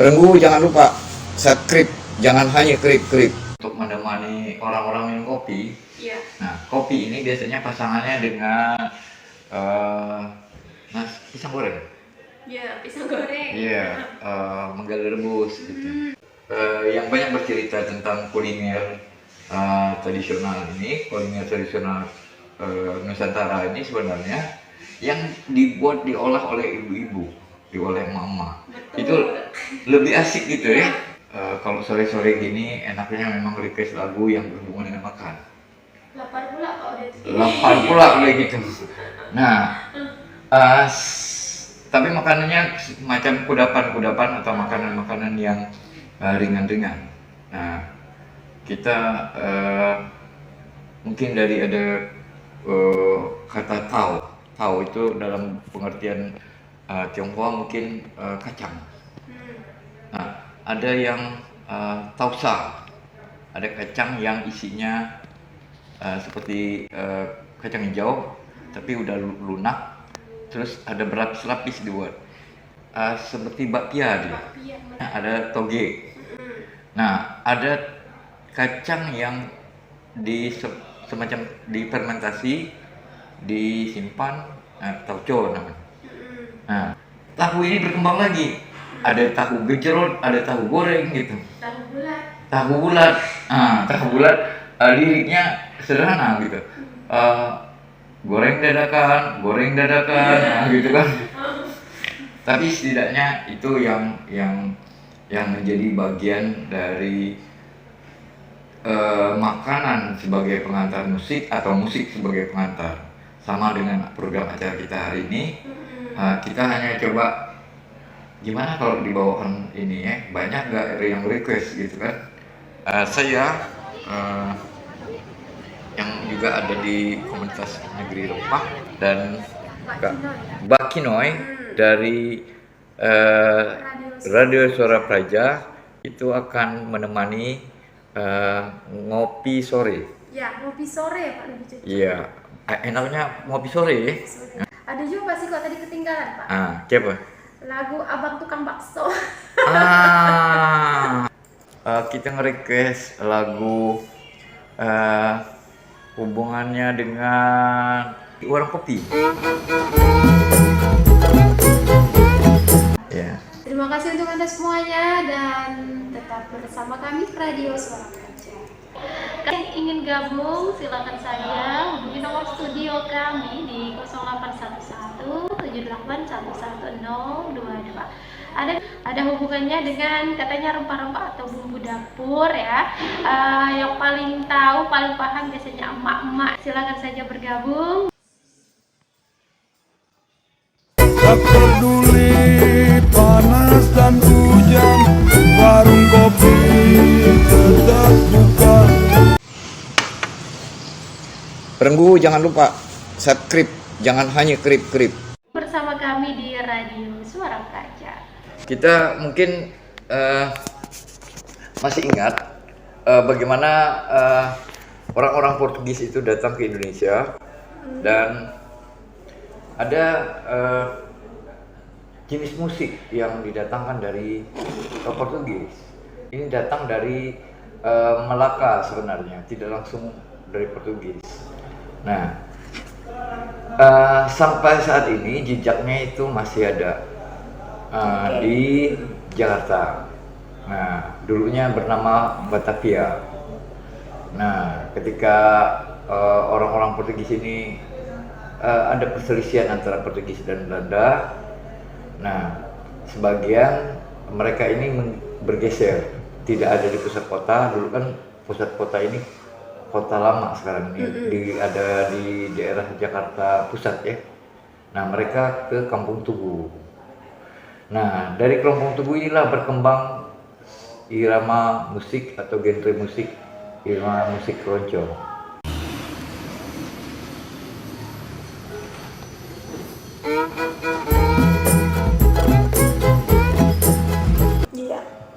Perenggu, jangan lupa subscribe, jangan hanya klik-klik. Untuk menemani orang-orang minum kopi. Iya. Nah, kopi ini biasanya pasangannya dengan pisang goreng. Iya, pisang goreng. Iya, menggal rebus gitu. Yang banyak bercerita tentang kuliner tradisional ini, kuliner tradisional Nusantara ini sebenarnya yang diolah oleh ibu-ibu, diolah mama. Itu lebih asik gitu ya. Kalau sore-sore gini enaknya memang request lagu yang berhubungan dengan makan. Lapar pula kok udah itu. Lapar pula kayak gitu. Nah, tapi makanannya macam kudapan-kudapan atau makanan-makanan yang ringan-ringan. Nah, kita mungkin dari ada kata tau itu dalam pengertian Tionghoa mungkin kacang. Nah, ada yang tausa, ada kacang yang isinya seperti kacang hijau tapi udah lunak, terus ada berlapis-lapis dibuat seperti bakpia dia. Nah, ada toge. Nah, ada kacang yang semacam difermentasi, disimpan, tauco namanya. Nah, tahu ini berkembang lagi. Ada tahu gejrot, ada tahu goreng gitu. Tahu bulat. Tahu bulat liriknya sederhana gitu. Goreng dadakan, gitu kan. Tapi setidaknya itu yang menjadi bagian dari makanan sebagai pengantar musik atau musik sebagai pengantar. Sama dengan program acara kita hari ini, kita hanya coba gimana kalau dibawakan ini ya, banyak nggak yang request gitu kan. Saya yang juga ada di komunitas negeri Rempah dan Mbak Kinoy dari Radio Suara Praja itu akan menemani ngopi sore. Ya, ngopi sore Pak lebih cocok. Iya, enaknya ngopi sore ya. Ada juga sih kok tadi ketinggalan Pak. Siapa? Lagu Abang Tukang Bakso. Kita nge-request lagu hubungannya dengan warung kopi. Ya. Terima kasih untuk Anda semuanya dan tetap bersama kami Radio Suara Praja. Kalian ingin gabung silakan saja hubungi nomor studio kami di 0811 7811 022. Ada hubungannya dengan katanya rempah-rempah atau bumbu dapur ya. Yang paling tahu, paling paham biasanya emak-emak. Silakan saja bergabung. Tak peduli panas dan hujan, warung kopi tetap buka. Perenggu, jangan lupa subscribe, jangan hanya klik-klik. Bersama kami di Radio Suara Praja. Kita mungkin masih ingat bagaimana orang-orang Portugis itu datang ke Indonesia dan ada jenis musik yang didatangkan dari Portugis. Ini datang dari Melaka sebenarnya, tidak langsung dari Portugis. Nah, sampai saat ini jejaknya itu masih ada di Jakarta. Nah, dulunya bernama Batavia. Nah, ketika orang-orang Portugis ini ada perselisihan antara Portugis dan Belanda. Nah, sebagian mereka ini bergeser, tidak ada di pusat kota. Dulu kan pusat kota ini kota lama, sekarang ini ada di daerah Jakarta Pusat ya. Nah, mereka ke Kampung Tugu. Nah, dari Kampung Tugu inilah berkembang irama musik atau genre musik, irama musik keroncong.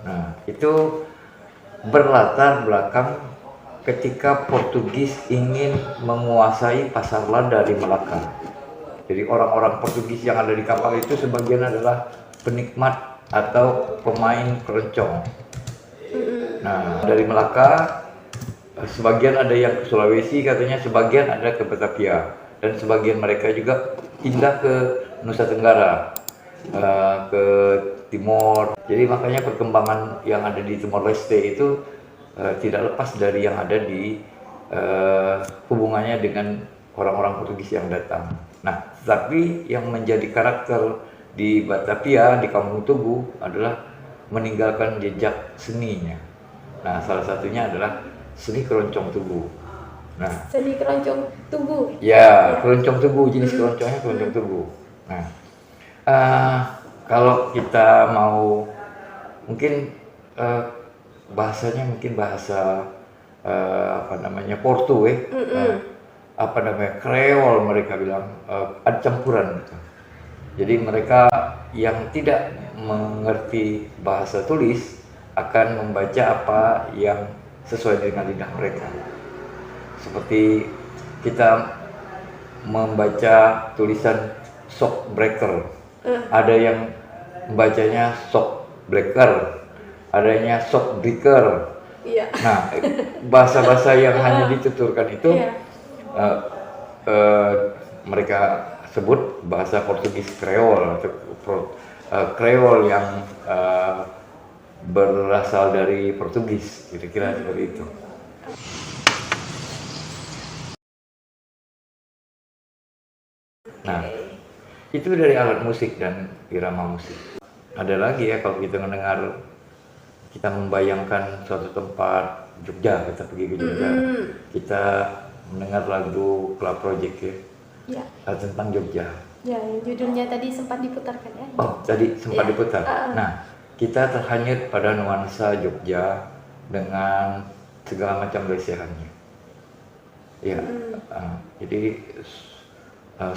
Nah, itu berlatar belakang ketika Portugis ingin menguasai pasar lada di Melaka. Jadi orang-orang Portugis yang ada di kapal itu sebagian adalah penikmat atau pemain keroncong. Nah, dari Melaka sebagian ada yang ke Sulawesi katanya, sebagian ada ke Batavia, dan sebagian mereka juga pindah ke Nusa Tenggara, ke Timor. Jadi makanya perkembangan yang ada di Timor Leste itu tidak lepas dari yang ada di hubungannya dengan orang-orang Portugis yang datang. Nah, tapi yang menjadi karakter di Batavia, di Kampung Tugu adalah meninggalkan jejak seninya. Nah, salah satunya adalah seni keroncong tugu. Nah, Seni keroncong tugu. ya, keroncong tugu, jenis keroncongnya keroncong tugu. Nah, kalau kita mau mungkin bahasanya mungkin bahasa apa namanya Portu, apa namanya Kreol mereka bilang, ada campuran gitu. Jadi mereka yang tidak mengerti bahasa tulis akan membaca apa yang sesuai dengan lidah mereka. Seperti kita membaca tulisan shock breaker, ada yang membacanya shock breaker, adanya shock breaker. Iya. Nah, bahasa-bahasa yang hanya dituturkan itu mereka sebut bahasa Portugis Kreol atau Kreol yang berasal dari Portugis, kira-kira seperti itu. Nah, itu dari alat musik dan irama musik. Ada lagi ya, kalau kita mendengar, kita membayangkan suatu tempat Jogja, kita pergi ke Jogja, kita mendengar lagu Club Project ya, tentang Jogja. Ya, yang judulnya tadi sempat diputarkan ya. Oh, tadi sempat diputar. Nah, kita terhanyut pada nuansa Jogja dengan segala macam lesehannya. Ya, jadi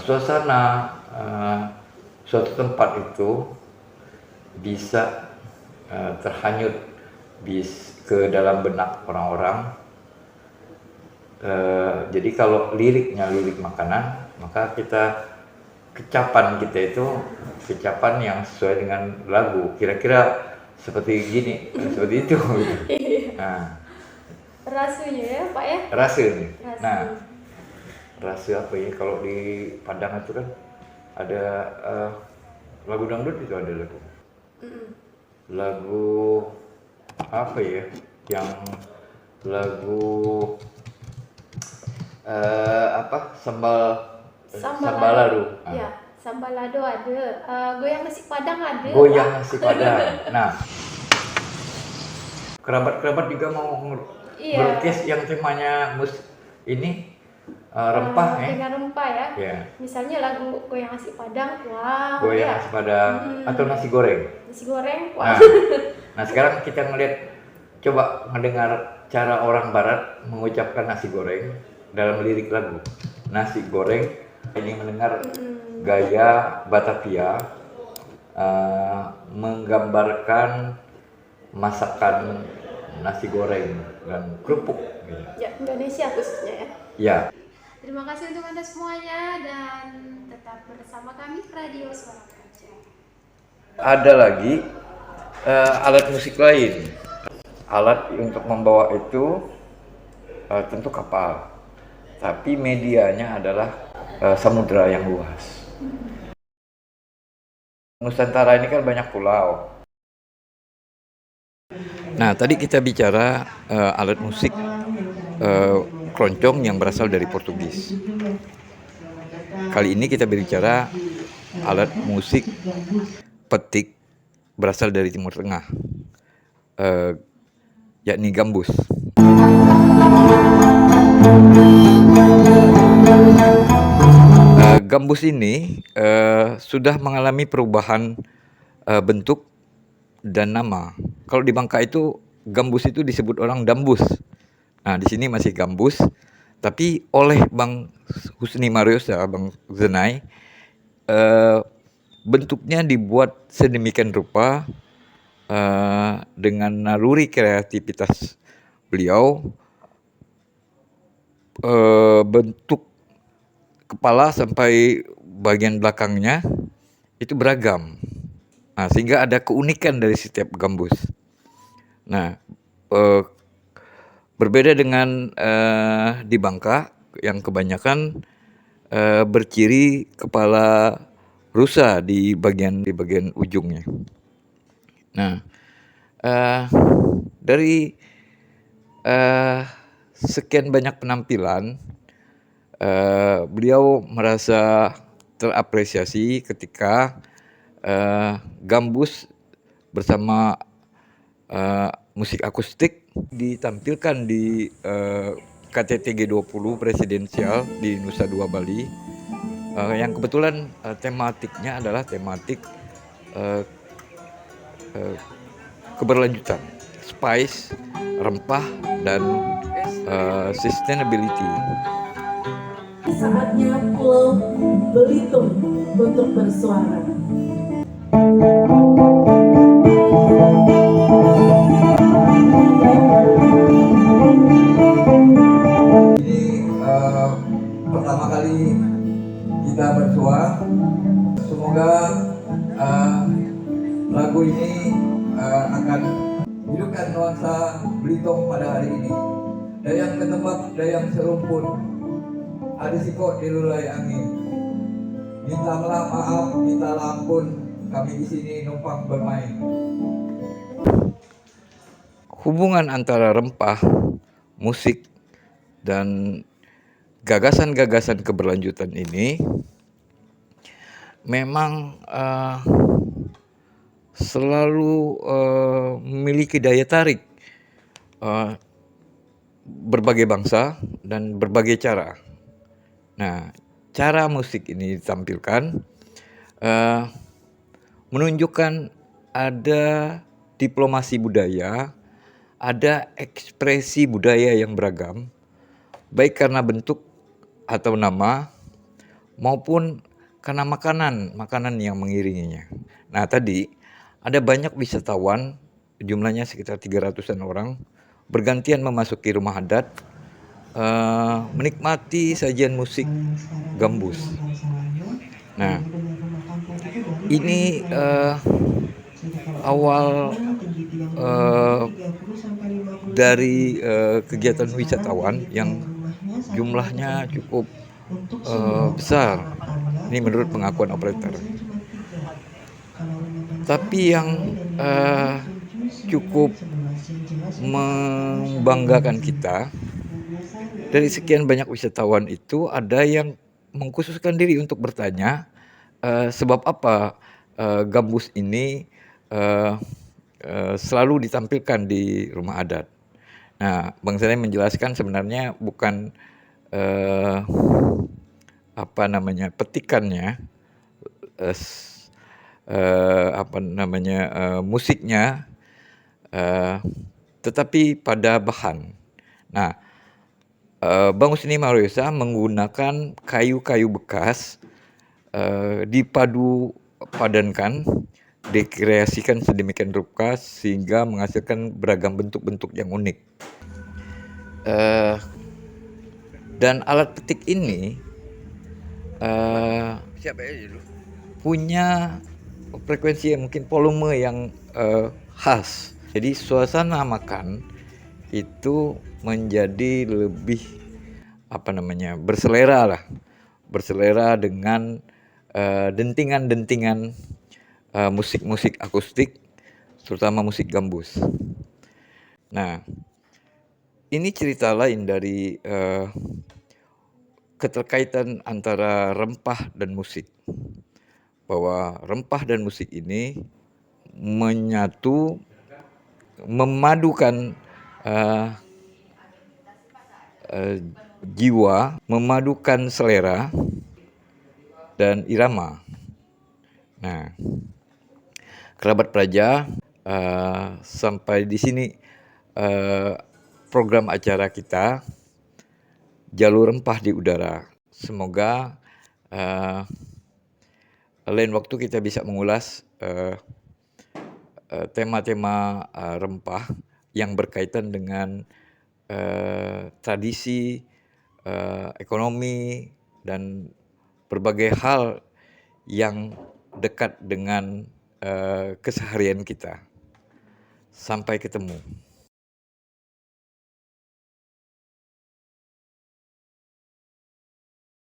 suasana suatu tempat itu bisa terhanyut ke dalam benak orang-orang. Jadi kalau liriknya lirik makanan, maka kecapan kita itu kecapan yang sesuai dengan lagu, kira-kira seperti gini, seperti itu. Nah, Rasunya ya Pak ya. rasa nih. Rasa. Nah, rasa apa ya, kalau di Padang itu kan ada lagu dangdut, itu ada lagu apa ya, yang lagu apa, sambalado. Ya, sambalado ada. Goyang nasi padang ada. Goyang nasi padang. Nah, kerabat-kerabat juga mau berorkes yang temanya ini rempah ya. Dengan rempah ya. Ya. Misalnya lagu goyang nasi padang, wow. Goyang ya. nasi padang atau nasi goreng. Nasi goreng, wow. Nah, sekarang kita coba mendengar cara orang barat mengucapkan nasi goreng dalam lirik lagu. Nasi goreng, ini mendengar gaya Batavia, menggambarkan masakan nasi goreng dan kerupuk. Ya, Indonesia khususnya ya. Ya. Terima kasih untuk Anda semuanya dan tetap bersama kami Radio Suara Kaca. Ada lagi alat musik lain. Alat untuk membawa itu tentu kapal, tapi medianya adalah samudra yang luas. Nusantara ini kan banyak pulau. Nah, tadi kita bicara alat musik keroncong yang berasal dari Portugis. Kali ini kita berbicara alat musik petik berasal dari Timur Tengah, yakni gambus. Gambus ini sudah mengalami perubahan bentuk dan nama. Kalau di Bangka itu gambus itu disebut orang dambus. Nah, di sini masih gambus, tapi oleh Bang Husni Mariosa, Bang Zenai, bentuknya dibuat sedemikian rupa dengan naluri kreativitas beliau, bentuk kepala sampai bagian belakangnya itu beragam. Nah, sehingga ada keunikan dari setiap gambus. Nah, eh, berbeda dengan di Bangka yang kebanyakan berciri kepala rusa di bagian ujungnya. Nah, dari sekian banyak penampilan, beliau merasa terapresiasi ketika gambus bersama musik akustik ditampilkan di KTT G20 presidensial di Nusa Dua Bali, yang kebetulan tematiknya adalah tematik eh, eh, keberlanjutan, spice, rempah, dan sustainability. Saatnya Pulau Belitung untuk bersuara. Ini pertama kali kita bersua. Semoga lagu ini akan hidupkan nuansa Belitung pada hari ini. Dayang ketembak, dayang serumpun, ada siko dilulai angin. Mintalah maaf, mintalah ampun, kami di sini numpang bermain. Hubungan antara rempah, musik, dan gagasan-gagasan keberlanjutan ini memang selalu memiliki daya tarik berbagai bangsa dan berbagai cara. Nah, cara musik ini ditampilkan menunjukkan ada diplomasi budaya, ada ekspresi budaya yang beragam, baik karena bentuk atau nama, maupun karena makanan yang mengiringinya. Nah, tadi ada banyak wisatawan, jumlahnya sekitar 300-an orang, bergantian memasuki rumah adat, menikmati sajian musik gambus. Nah, ini awal dari kegiatan wisatawan yang jumlahnya cukup besar. Ini menurut pengakuan operator. Tapi yang cukup membanggakan kita, dari sekian banyak wisatawan itu ada yang mengkhususkan diri untuk bertanya sebab apa gambus ini selalu ditampilkan di rumah adat. Nah, Bang Saleh menjelaskan sebenarnya bukan petikannya, musiknya, tetapi pada bahan. Nah, Bang Husni Maroesa menggunakan kayu-kayu bekas, dipadu padankan, dikreasikan sedemikian rupa sehingga menghasilkan beragam bentuk-bentuk yang unik. Dan alat petik ini punya frekuensi yang mungkin volume yang khas. Jadi suasana makan itu menjadi lebih berselera dengan dentingan-dentingan musik-musik akustik, terutama musik gambus. Nah, ini cerita lain dari keterkaitan antara rempah dan musik, bahwa rempah dan musik ini memadukan jiwa, memadukan selera dan irama. Nah, kerabat praja, sampai di sini program acara kita Jalur Rempah di Udara. Semoga lain waktu kita bisa mengulas tema-tema rempah yang berkaitan dengan tradisi, ekonomi, dan berbagai hal yang dekat dengan keseharian kita. Sampai ketemu.